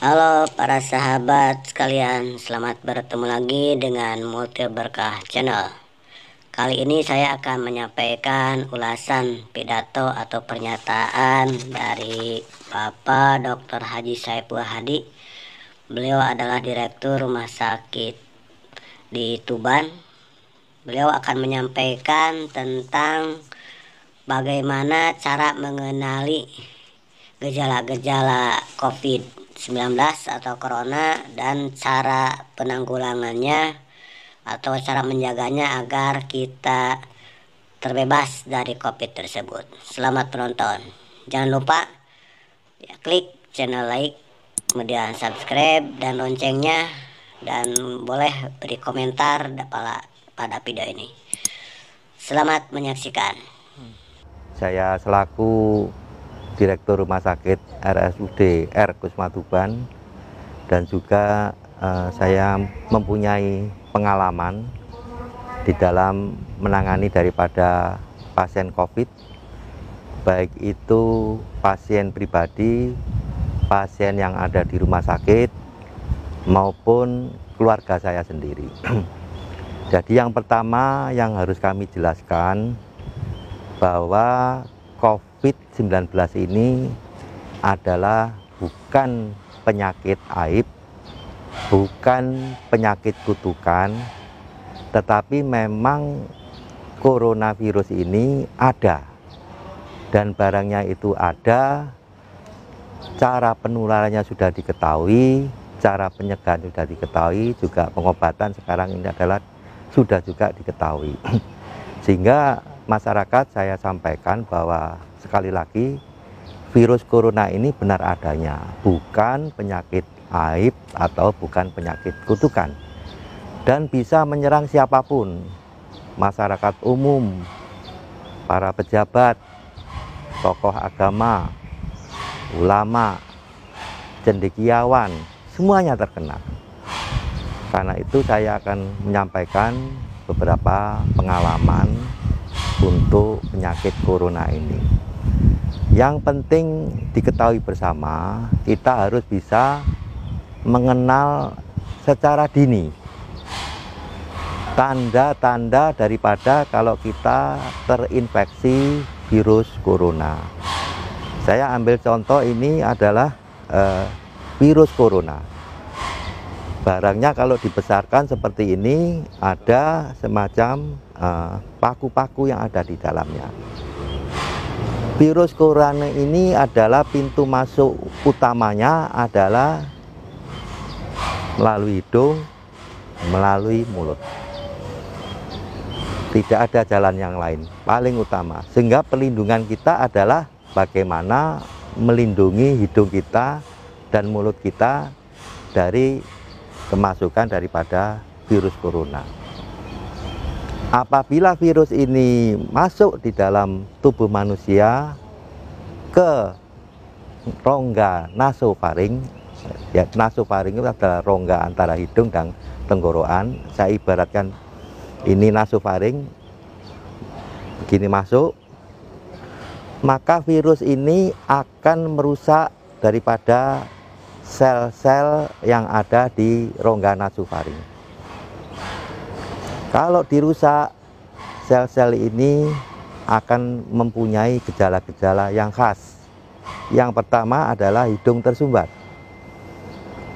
Halo para sahabat sekalian, selamat bertemu lagi dengan Multi Berkah Channel. Kali ini saya akan menyampaikan ulasan pidato atau pernyataan dari Bapak Dr. Haji Saiful Hadi. Beliau adalah Direktur Rumah Sakit di Tuban. Beliau akan menyampaikan tentang bagaimana cara mengenali gejala-gejala COVID-19 atau Corona dan cara penanggulangannya atau cara menjaganya agar kita terbebas dari COVID tersebut. Selamat menonton. Jangan lupa ya, klik channel like, kemudian subscribe dan loncengnya, dan boleh beri komentar pada video ini. Selamat menyaksikan. Saya selaku Direktur Rumah Sakit RSUD R. Kusma Tuban, dan juga saya mempunyai pengalaman di dalam menangani daripada pasien COVID, baik itu pasien pribadi, pasien yang ada di rumah sakit, maupun keluarga saya sendiri. Jadi yang pertama yang harus kami jelaskan bahwa COVID-19 ini adalah bukan penyakit aib, bukan penyakit kutukan, tetapi memang coronavirus ini ada, dan barangnya itu ada, cara penularannya sudah diketahui, cara pencegahan sudah diketahui, juga pengobatan sekarang ini adalah sudah juga diketahui. Sehingga masyarakat saya sampaikan bahwa sekali lagi virus corona ini benar adanya, bukan penyakit aib atau bukan penyakit kutukan, dan bisa menyerang siapapun, masyarakat umum, para pejabat, tokoh agama, ulama, cendekiawan, semuanya terkena. Karena itu saya akan menyampaikan beberapa pengalaman untuk penyakit corona ini. Yang penting diketahui bersama, kita harus bisa mengenal secara dini tanda-tanda daripada kalau kita terinfeksi virus corona. Saya ambil contoh, ini adalah virus corona. Barangnya kalau dibesarkan seperti ini, ada semacam paku-paku yang ada di dalamnya. Virus corona ini adalah pintu masuk utamanya adalah melalui hidung, melalui mulut. Tidak ada jalan yang lain, paling utama. Sehingga perlindungan kita adalah bagaimana melindungi hidung kita dan mulut kita dari kemasukan daripada virus corona. Apabila virus ini masuk di dalam tubuh manusia ke rongga nasofaring, ya, nasofaring itu adalah rongga antara hidung dan tenggorokan. Saya ibaratkan ini nasofaring, begini masuk, maka virus ini akan merusak daripada sel-sel yang ada di rongga nasofaring. Kalau dirusak, sel-sel ini akan mempunyai gejala-gejala yang khas. Yang pertama adalah hidung tersumbat.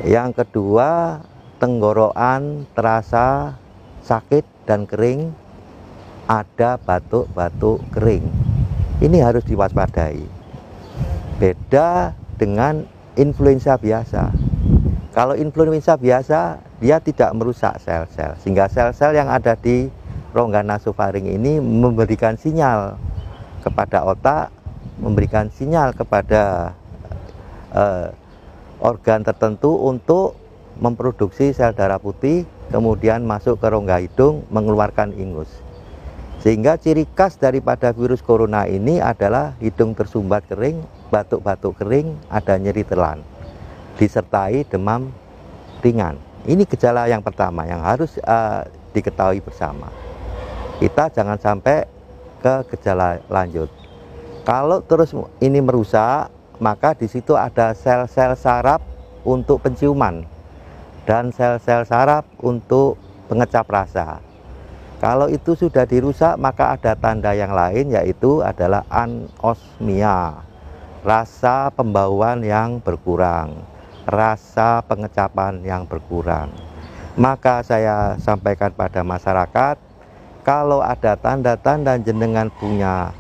Yang kedua, tenggorokan terasa sakit dan kering, ada batuk-batuk kering. Ini harus diwaspadai. Beda dengan influenza biasa. Kalau influenza biasa, dia tidak merusak sel-sel, sehingga sel-sel yang ada di rongga nasofaring ini memberikan sinyal kepada otak, memberikan sinyal kepada organ tertentu untuk memproduksi sel darah putih, kemudian masuk ke rongga hidung mengeluarkan ingus. Sehingga ciri khas daripada virus corona ini adalah hidung tersumbat kering, batuk-batuk kering, ada nyeri telan, disertai demam ringan. Ini gejala yang pertama yang harus diketahui bersama. Kita jangan sampai ke gejala lanjut. Kalau terus ini merusak, maka di situ ada sel-sel saraf untuk penciuman dan sel-sel saraf untuk pengecap rasa. Kalau itu sudah dirusak, maka ada tanda yang lain, yaitu adalah anosmia, rasa pembauan yang berkurang, rasa pengecapan yang berkurang. Maka saya sampaikan pada masyarakat, kalau ada tanda-tanda jenengan punya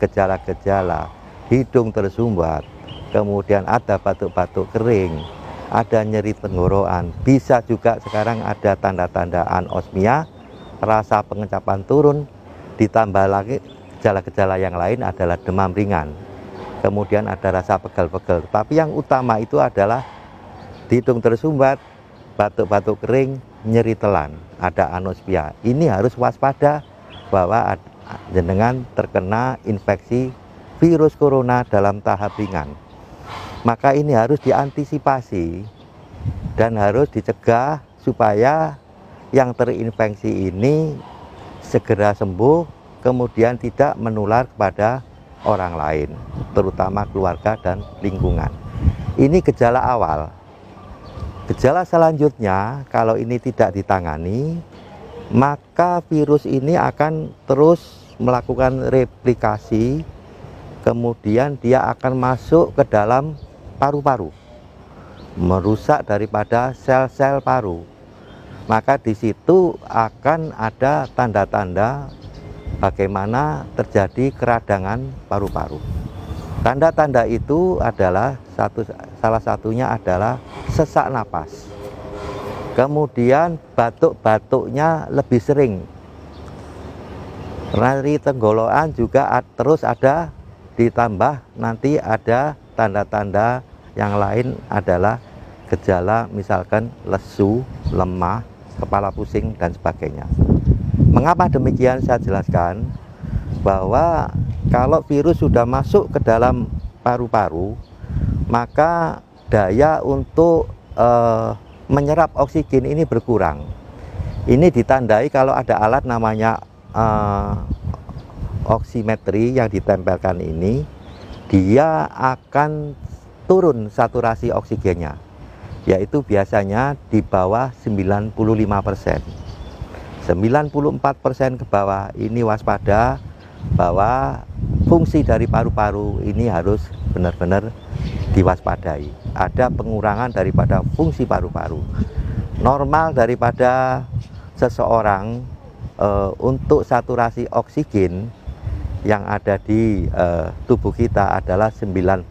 gejala-gejala hidung tersumbat, kemudian ada batuk-batuk kering, ada nyeri tenggorokan, bisa juga sekarang ada tanda-tanda anosmia, rasa pengecapan turun, ditambah lagi gejala-gejala yang lain adalah demam ringan, kemudian ada rasa pegal-pegal. Tapi yang utama itu adalah hidung tersumbat, batuk-batuk kering, nyeri telan, ada anosmia. Ini harus waspada bahwa jenengan terkena infeksi virus corona dalam tahap ringan. Maka ini harus diantisipasi dan harus dicegah supaya yang terinfeksi ini segera sembuh, kemudian tidak menular kepada orang lain, terutama keluarga dan lingkungan. Ini gejala awal. Gejala selanjutnya, kalau ini tidak ditangani, maka virus ini akan terus melakukan replikasi, kemudian dia akan masuk ke dalam paru-paru, merusak daripada sel-sel paru. Maka di situ akan ada tanda-tanda bagaimana terjadi keradangan paru-paru. Tanda-tanda itu adalah salah satunya adalah sesak napas. Kemudian batuk-batuknya lebih sering. Nyeri tenggorokan juga terus ada, ditambah nanti ada tanda-tanda yang lain adalah gejala misalkan lesu, lemah, kepala pusing dan sebagainya. Mengapa demikian saya jelaskan bahwa kalau virus sudah masuk ke dalam paru-paru, maka daya untuk menyerap oksigen ini berkurang. Ini ditandai kalau ada alat namanya oximetri yang ditempelkan ini, dia akan turun saturasi oksigennya, yaitu biasanya di bawah 95%. 94% ke bawah ini waspada bahwa fungsi dari paru-paru ini harus benar-benar diwaspadai. Ada pengurangan daripada fungsi paru-paru. Normal daripada seseorang untuk saturasi oksigen yang ada di tubuh kita adalah 95%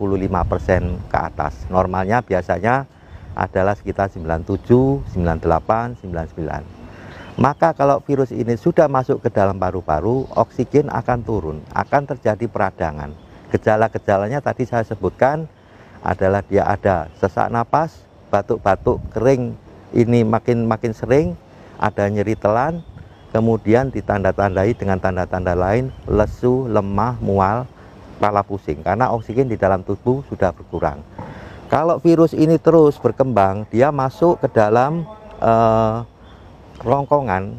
ke atas. Normalnya biasanya adalah sekitar 97, 98, 99. Maka kalau virus ini sudah masuk ke dalam paru-paru, oksigen akan turun, akan terjadi peradangan. Gejala-gejalanya tadi saya sebutkan adalah dia ada sesak napas, batuk-batuk kering ini makin sering, ada nyeri telan, kemudian ditanda-tandai dengan tanda-tanda lain, lesu, lemah, mual, kepala pusing, karena oksigen di dalam tubuh sudah berkurang. Kalau virus ini terus berkembang, dia masuk ke dalam rongkongan,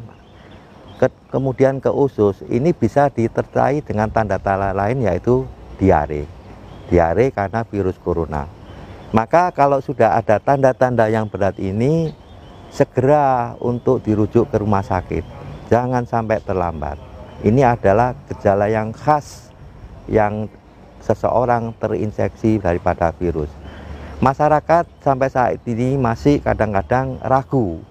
kemudian ke usus, ini bisa ditertai dengan tanda-tanda lain, yaitu diare. Diare karena virus corona. Maka kalau sudah ada tanda-tanda yang berat ini, segera untuk dirujuk ke rumah sakit. Jangan sampai terlambat. Ini adalah gejala yang khas yang seseorang terinfeksi daripada virus. Masyarakat sampai saat ini masih kadang-kadang ragu,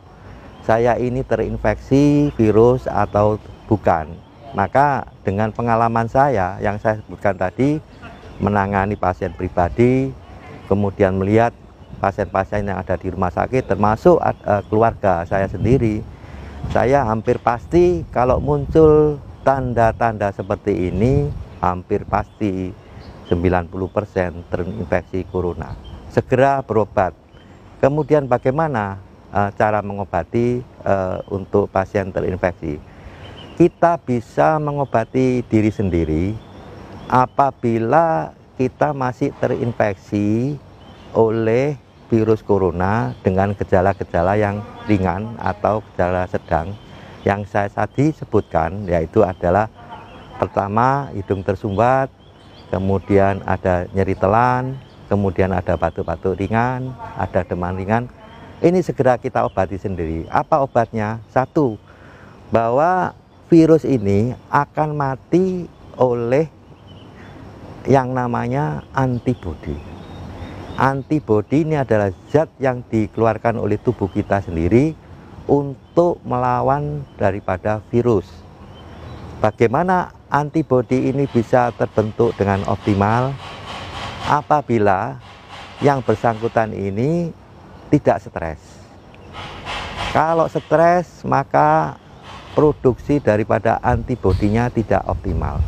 saya ini terinfeksi virus atau bukan. Maka dengan pengalaman saya yang saya sebutkan tadi, menangani pasien pribadi, kemudian melihat pasien-pasien yang ada di rumah sakit, termasuk keluarga saya sendiri, saya hampir pasti kalau muncul tanda-tanda seperti ini, hampir pasti 90% terinfeksi corona. Segera berobat. Kemudian bagaimana cara mengobati untuk pasien terinfeksi? Kita bisa mengobati diri sendiri apabila kita masih terinfeksi oleh virus corona dengan gejala-gejala yang ringan atau gejala sedang yang saya tadi sebutkan, yaitu adalah pertama hidung tersumbat, kemudian ada nyeri telan, kemudian ada batuk-batuk ringan, ada demam ringan, ini segera kita obati sendiri. Apa obatnya? Satu, bahwa virus ini akan mati oleh yang namanya antibodi. Antibodi ini adalah zat yang dikeluarkan oleh tubuh kita sendiri untuk melawan daripada virus. Bagaimana antibodi ini bisa terbentuk dengan optimal? Apabila yang bersangkutan ini tidak stres. Kalau stres, maka produksi daripada antibodinya tidak optimal.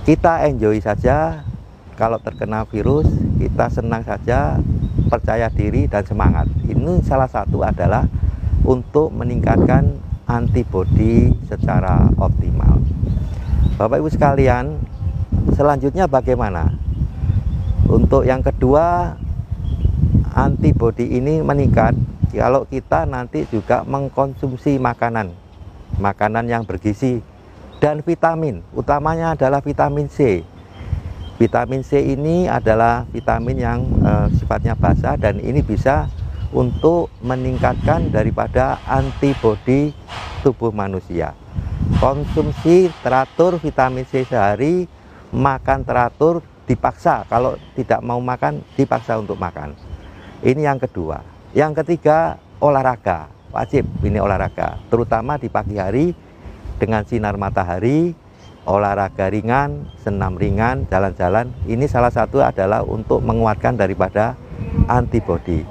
Kita enjoy saja, kalau terkena virus, kita senang saja, percaya diri dan semangat. Ini salah satu adalah untuk meningkatkan antibodi secara optimal. Bapak Ibu sekalian, selanjutnya bagaimana? Untuk yang kedua, antibodi ini meningkat kalau kita nanti juga mengkonsumsi makanan yang bergizi dan vitamin, utamanya adalah vitamin C. Vitamin C ini adalah vitamin yang sifatnya basah dan ini bisa untuk meningkatkan daripada antibodi tubuh manusia. Konsumsi teratur vitamin C sehari, makan teratur, dipaksa, kalau tidak mau makan dipaksa untuk makan. Ini yang kedua. Yang ketiga, olahraga. Wajib ini olahraga, terutama di pagi hari dengan sinar matahari, olahraga ringan, senam ringan, jalan-jalan. Ini salah satu adalah untuk menguatkan daripada antibodi.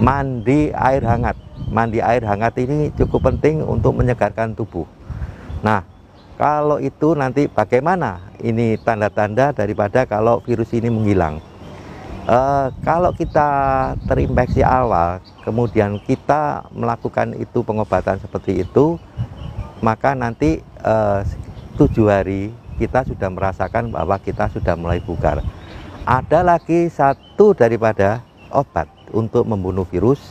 Mandi air hangat. Mandi air hangat ini cukup penting untuk menyegarkan tubuh. Nah, kalau itu nanti bagaimana? Ini tanda-tanda daripada kalau virus ini menghilang. Kalau kita terinfeksi awal, kemudian kita melakukan itu pengobatan seperti itu, maka nanti 7 hari kita sudah merasakan bahwa kita sudah mulai bugar. Ada lagi satu daripada obat untuk membunuh virus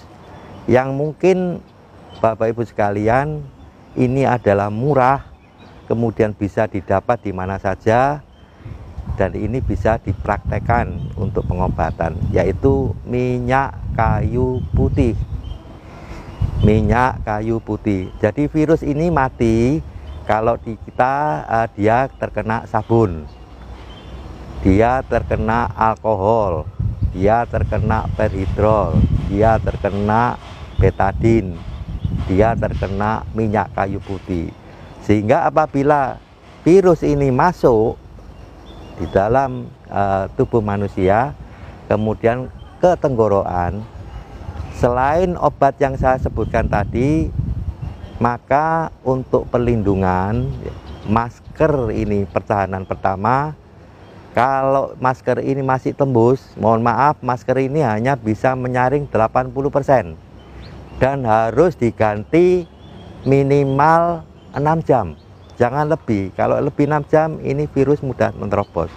yang mungkin Bapak Ibu sekalian ini adalah murah, kemudian bisa didapat di mana saja, dan ini bisa dipraktekkan untuk pengobatan, yaitu minyak kayu putih. Minyak kayu putih. Jadi virus ini mati kalau di kita dia terkena sabun, dia terkena alkohol, dia terkena perhidrol, dia terkena betadin, dia terkena minyak kayu putih. Sehingga apabila virus ini masuk di dalam tubuh manusia, kemudian ke tenggorokan, selain obat yang saya sebutkan tadi, maka untuk perlindungan, masker ini pertahanan pertama. Kalau masker ini masih tembus, mohon maaf, masker ini hanya bisa menyaring 80% dan harus diganti minimal 6 jam, jangan lebih. Kalau lebih 6 jam ini virus mudah menerobos,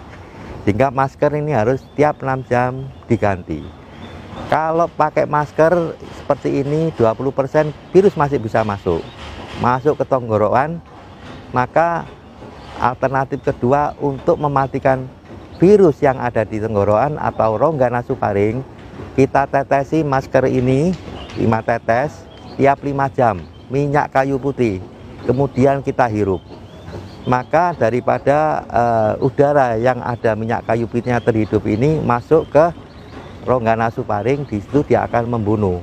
sehingga masker ini harus tiap 6 jam diganti. Kalau pakai masker seperti ini 20%, virus masih bisa masuk ke tenggorokan. Maka alternatif kedua untuk mematikan virus yang ada di tenggorokan atau rongga nasofaring, kita tetesi masker ini 5 tetes tiap 5 jam, minyak kayu putih, kemudian kita hirup. Maka daripada udara yang ada minyak kayu putihnya terhidup ini masuk ke rongga nasofaring, di situ dia akan membunuh.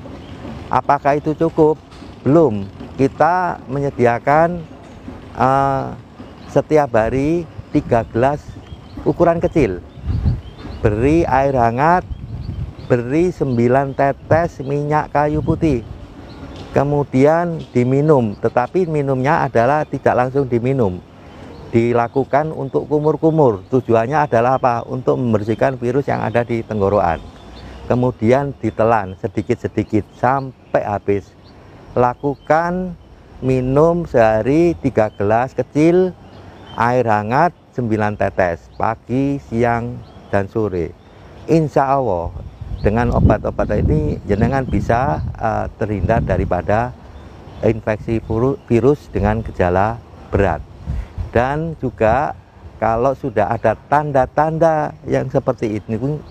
Apakah itu cukup? Belum. Kita menyediakan setiap hari 3 gelas ukuran kecil, beri air hangat, beri 9 tetes minyak kayu putih, kemudian diminum. Tetapi minumnya adalah tidak langsung diminum, dilakukan untuk kumur-kumur. Tujuannya adalah apa? Untuk membersihkan virus yang ada di tenggorokan. Kemudian ditelan sedikit-sedikit sampai habis. Lakukan minum sehari 3 gelas kecil air hangat 9 tetes pagi, siang, dan sore. Insya Allah dengan obat-obat ini jenengan bisa terhindar daripada infeksi virus dengan gejala berat. Dan juga kalau sudah ada tanda-tanda yang seperti ini,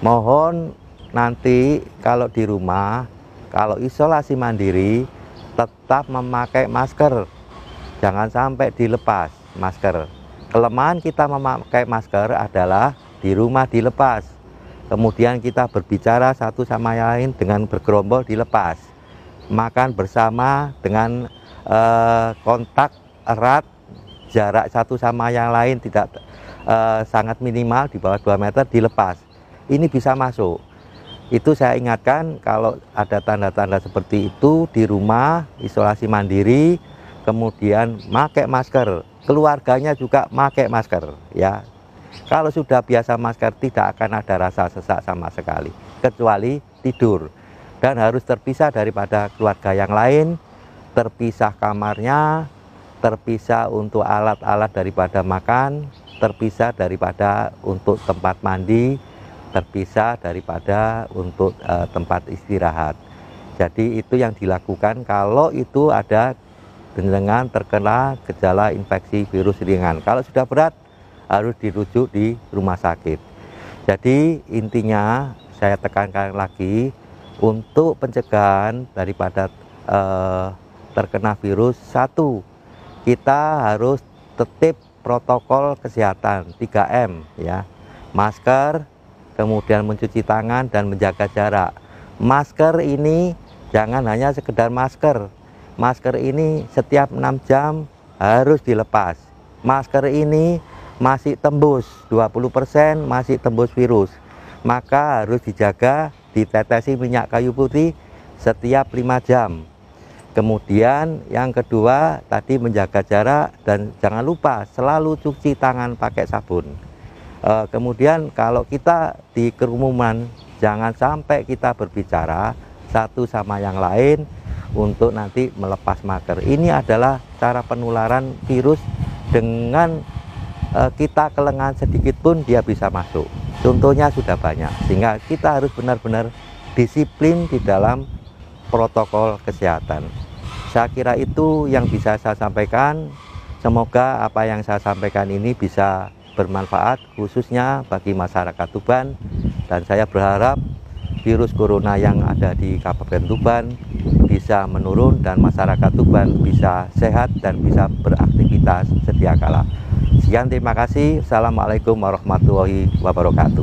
Mohon nanti kalau di rumah, kalau isolasi mandiri, tetap memakai masker. Jangan sampai dilepas masker. Kelemahan kita memakai masker adalah di rumah dilepas. Kemudian kita berbicara satu sama lain dengan bergerombol dilepas. Makan bersama dengan kontak erat, jarak satu sama yang lain tidak sangat minimal di bawah 2 meter dilepas. Ini bisa masuk. Itu saya ingatkan, kalau ada tanda-tanda seperti itu di rumah isolasi mandiri, kemudian pakai masker, keluarganya juga pakai masker ya. Kalau sudah biasa masker tidak akan ada rasa sesak sama sekali, kecuali tidur, dan harus terpisah daripada keluarga yang lain, terpisah kamarnya, terpisah untuk alat-alat daripada makan, terpisah daripada untuk tempat mandi, terpisah daripada untuk tempat istirahat. Jadi itu yang dilakukan kalau itu ada dengan terkena gejala infeksi virus ringan. Kalau sudah berat harus dirujuk di rumah sakit. Jadi intinya saya tekankan lagi, untuk pencegahan daripada terkena virus, satu, kita harus tertib protokol kesehatan 3M ya. Masker, kemudian mencuci tangan dan menjaga jarak. Masker ini jangan hanya sekedar masker. Masker ini setiap 6 jam harus dilepas. Masker ini masih tembus 20%, masih tembus virus. Maka harus dijaga, ditetesi minyak kayu putih setiap 5 jam. Kemudian yang kedua tadi menjaga jarak, dan jangan lupa selalu cuci tangan pakai sabun. Kemudian kalau kita di kerumunan, jangan sampai kita berbicara satu sama yang lain untuk nanti melepas masker. Ini adalah cara penularan virus, dengan kita kelengahan sedikit pun dia bisa masuk. Contohnya sudah banyak, sehingga kita harus benar-benar disiplin di dalam protokol kesehatan. Saya kira itu yang bisa saya sampaikan. Semoga apa yang saya sampaikan ini bisa bermanfaat khususnya bagi masyarakat Tuban, dan saya berharap virus corona yang ada di Kabupaten Tuban bisa menurun dan masyarakat Tuban bisa sehat dan bisa beraktivitas sedia kala. Sekian, terima kasih. Assalamualaikum warahmatullahi wabarakatuh.